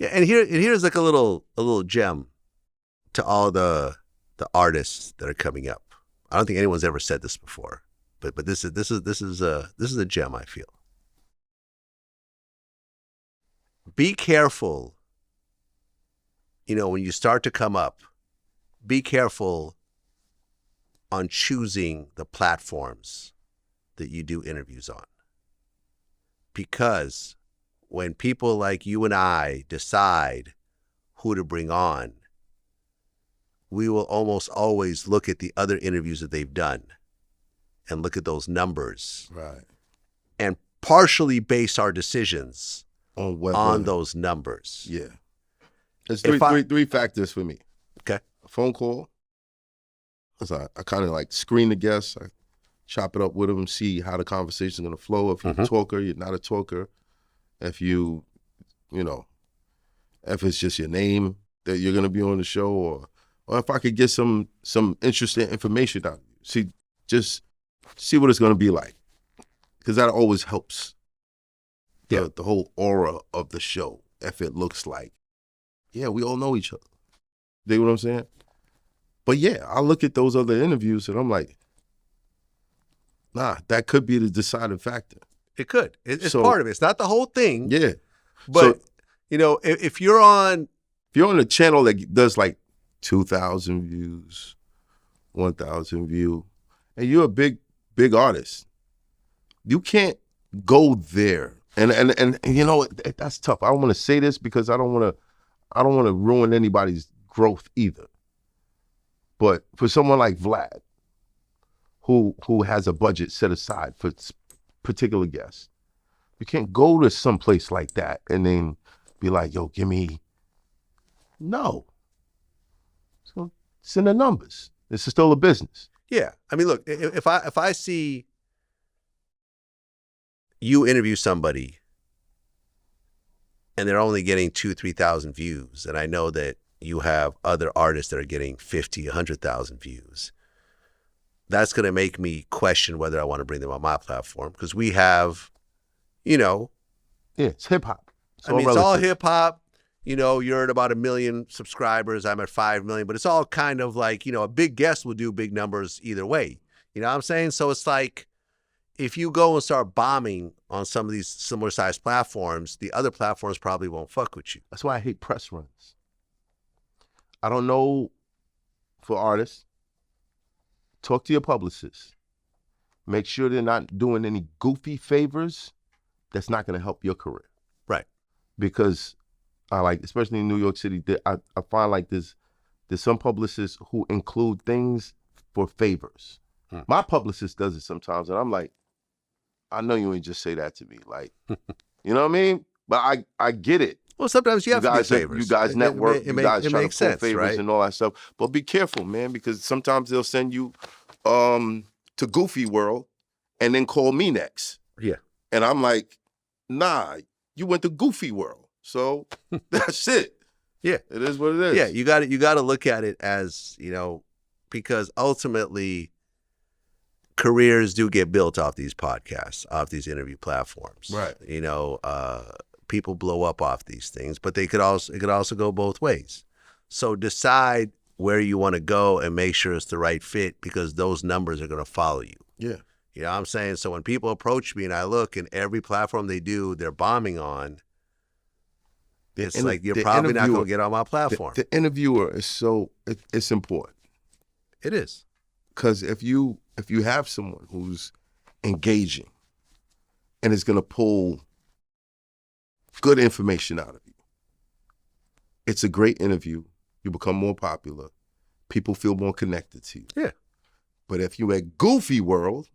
Yeah, and here's like a little gem to all the artists that are coming up. I don't think anyone's ever said this before, but this is a gem, I feel. Be careful, when you start to come up, be careful on choosing the platforms that you do interviews on. Because when people like you and I decide who to bring on, we will almost always look at the other interviews that they've done and look at those numbers. Right. And partially base our decisions on those numbers. Yeah. There's three factors for me. Okay. A phone call. I kind of like screen the guests. I chop it up with them, see how the conversation's going to flow. If you're a talker, you're not a talker. If if it's just your name that you're going to be on the show, or if I could get some interesting information out of you. Just see what it's going to be like. Because that always helps. Yeah. The whole aura of the show. If it looks like, yeah, we all know each other. You know what I'm saying? But yeah, I look at those other interviews and I'm like, nah, that could be the deciding factor. It could. It's part of it. It's not the whole thing. Yeah. But, if you're on a channel that does like 2,000 views, 1,000 views, and you're a big artist, you can't go there. And that's tough. I don't want to say this because I don't want to ruin anybody's growth either. But for someone like Vlad, who has a budget set aside for particular guests, you can't go to some place like that and then be like, yo, give me. No. So it's in the numbers. This is still a business. Yeah. I mean, look, if I see you interview somebody and they're only getting 2,000-3,000 views, and I know that you have other artists that are getting 50, 100,000 views, that's going to make me question whether I want to bring them on my platform, because we have, Yeah, it's hip hop. It's all hip hop. You're at about 1 million subscribers. I'm at 5 million, but it's all kind of like, a big guest will do big numbers either way. You know what I'm saying? So it's like, if you go and start bombing on some of these similar sized platforms, the other platforms probably won't fuck with you. That's why I hate press runs. I don't know for artists. Talk to your publicist. Make sure they're not doing any goofy favors that's not going to help your career. Right. Because especially in New York City, I find like there's some publicists who include things for favors. My publicist does it sometimes, and I'm like, I know you ain't just say that to me. Like, you know what I mean? But I get it. Well, sometimes you have to do favors. You guys network, you guys try to pull sense, favors, right? and all that stuff. But be careful, man, because sometimes they'll send you to Goofy World and then call me next. Yeah. And I'm like, nah, you went to Goofy World. So that's it. Yeah. It is what it is. Yeah, you got to look at it as, because ultimately careers do get built off these podcasts, off these interview platforms. Right. People blow up off these things, but it could also go both ways. So decide where you want to go and make sure it's the right fit, because those numbers are going to follow you. Yeah. You know what I'm saying? So when people approach me and I look, and every platform they do, they're bombing on, it's like, you're probably not going to get on my platform. The interviewer is it's important. It is. Because if you have someone who's engaging and is going to pull good information out of you, it's a great interview. You become more popular. People feel more connected to you. Yeah. But if you at Goofy World,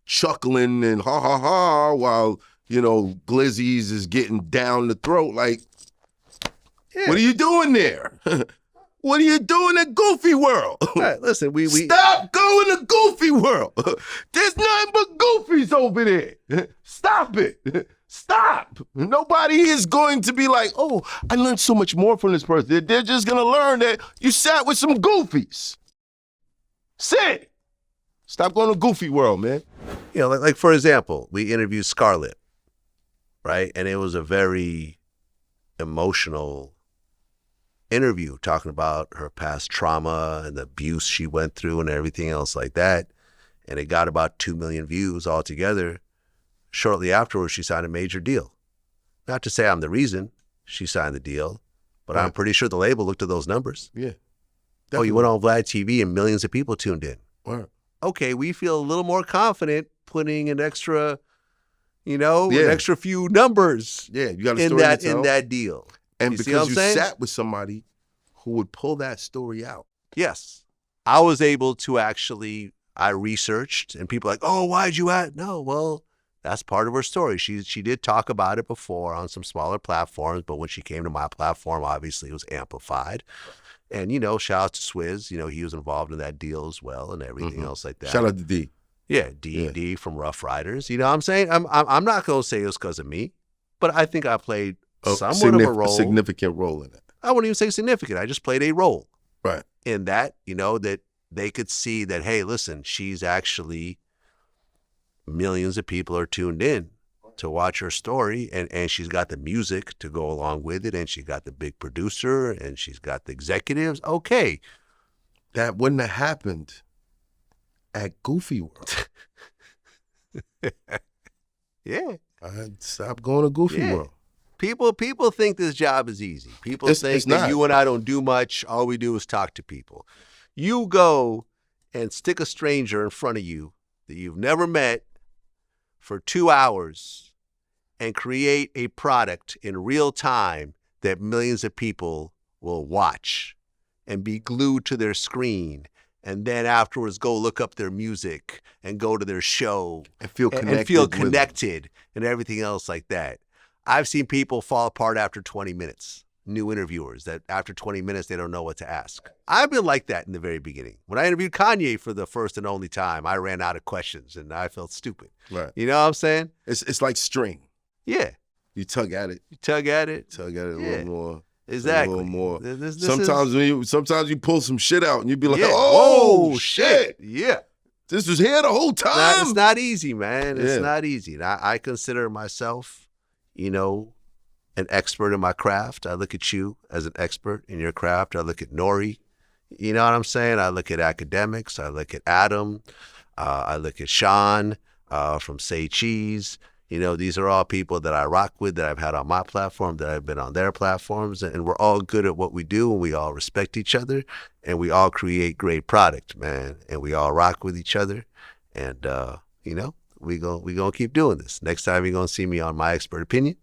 chuckling and ha ha ha while, Glizzy's is getting down the throat, like, yeah. What are you doing there? What are you doing at Goofy World? All right, listen, we stop going to Goofy World. There's nothing but goofies over there. Stop it. Stop. Nobody is going to be like, oh, I learned so much more from this person. They're just going to learn that you sat with some goofies. Sit. Stop going to Goofy World, man. Like for example, we interviewed Scarlett, right? And it was a very emotional interview talking about her past trauma and the abuse she went through and everything else like that. And it got about 2 million views altogether. Shortly afterwards, she signed a major deal. Not to say I'm the reason she signed the deal, but I'm pretty sure the label looked at those numbers. Yeah. Definitely. Oh, you went on VladTV and millions of people tuned in. Right. Okay, we feel a little more confident putting an extra, an extra few numbers you got a in story that deal. And because you saying? sat with somebody who would pull that story out. Yes. I was able to I researched, and people are like, oh, why'd you add? No, well, that's part of her story. She did talk about it before on some smaller platforms, but when she came to my platform, obviously it was amplified. And, shout out to Swizz, he was involved in that deal as well and everything else like that. Shout out to D. Yeah, D from Rough Riders. You know what I'm saying? I'm not going to say it was because of me, but I think I played somewhat of a role. A significant role in it. I wouldn't even say significant. I just played a role. Right. In that, that they could see that, hey, listen, she's actually, millions of people are tuned in to watch her story, and she's got the music to go along with it, and she got the big producer, and she's got the executives. Okay. That wouldn't have happened at Goofy World. Yeah. I stopped going to Goofy World. People think this job is easy. People think that you and I don't do much. All we do is talk to people. You go and stick a stranger in front of you that you've never met for 2 hours and create a product in real time that millions of people will watch and be glued to their screen, and then afterwards go look up their music and go to their show and feel connected and everything else like that. I've seen people fall apart after 20 minutes. New interviewers that after 20 minutes, they don't know what to ask. I've been like that in the very beginning. When I interviewed Kanye for the first and only time, I ran out of questions and I felt stupid. Right. You know what I'm saying? It's like string. Yeah. You tug at it. Tug at it a little more. Exactly. A little more. This sometimes you pull some shit out and you be like, oh, shit. Yeah. This was here the whole time. It's not easy, man. It's not easy. And I consider myself, an expert in my craft. I look at you as an expert in your craft. I look at Nori. You know what I'm saying? I look at academics. I look at Adam. I look at Sean from Say Cheese. These are all people that I rock with, that I've had on my platform, that I've been on their platforms. And we're all good at what we do, and we all respect each other, and we all create great product, man. And we all rock with each other. And, we gonna keep doing this. Next time you're going to see me on My Expert Opinion.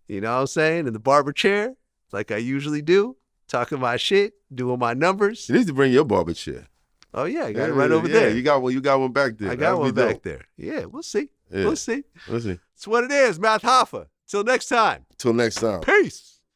You know what I'm saying? In the barber chair, like I usually do, talking my shit, doing my numbers. You need to bring your barber chair. Oh, yeah. I got it right over there. You got one back there. I got one back there. Yeah, we'll see. Yeah. We'll see. We'll see. It's what it is, Math Hoffa. Till next time. Till next time. Peace.